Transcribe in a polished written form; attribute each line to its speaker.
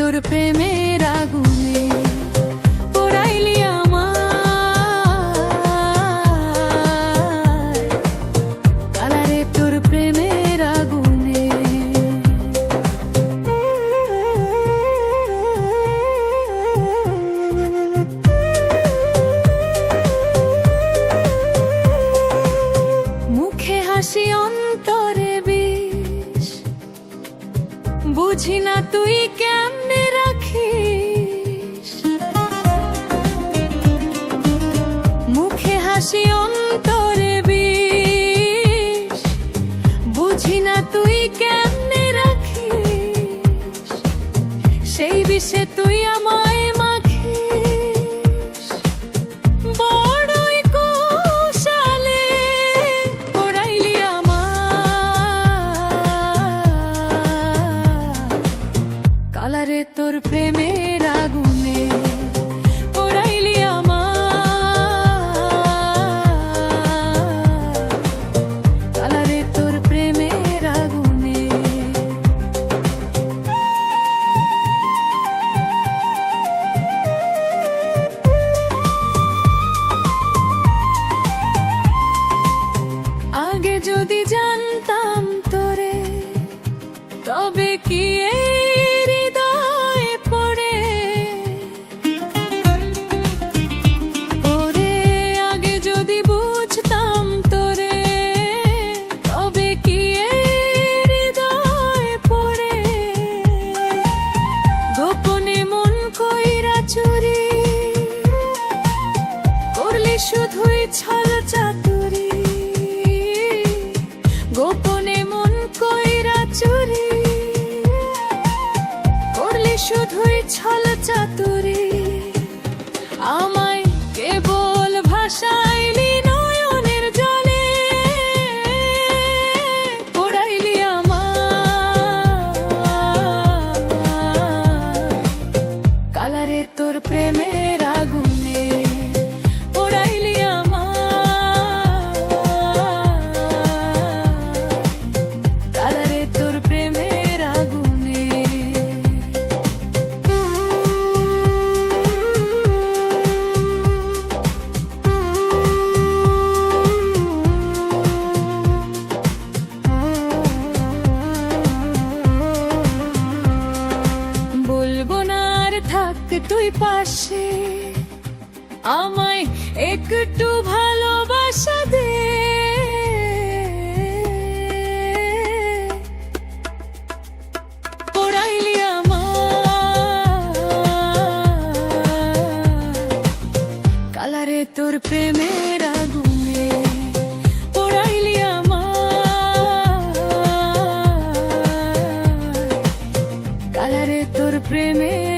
Speaker 1: তোর প্রেমের আগুনে পোড়াইলি আমায়, কালারে তোর প্রেমের আগুনে। মুখে হাসি অন্তরে বিষ, বুঝি না তুই কেমনে রাখিস। মুখে হাসি অন্তরে বিষ, বুঝি না তুই কেমনে রাখিস। সেই বিষে তুই আমায় মাখিস, বড়ই কৌশলে পোড়াইলি আমায়, কালারে তোর প্রেমের আগুনে পোড়াইলি আমায়, কালারে তোর প্রেমের আগুনে। আগে যদি জানতাম তোরে, তবে কি এই হৃদয়ে পড়ে ওরে। আগে যদি বুঝতাম তোরে, তবে কি এই হৃদয়ে পড়ে। গোপনে মন কইরা চুরি করলি শুধুই ছল চাতুরি। গোপনে মন কইরা চুরি করলি শুধুই ছল চাতুরি। আমায় কেবল ভাসাইলি নয়নের জলে, পোড়াইলি আমায়, কালারে তোর প্রেমের আগুনে পোড়াইলি আমায়, কালারে তোর প্রেমের আগুনে। বলবো না আর থাক তুই পাশে, আমায় একটু ভালোবাসা দে। পোড়াইলি আমায়, কালারে তোর প্রেমের আগুনে পোড়াইলি আমায়, কালারে তোর প্রেমের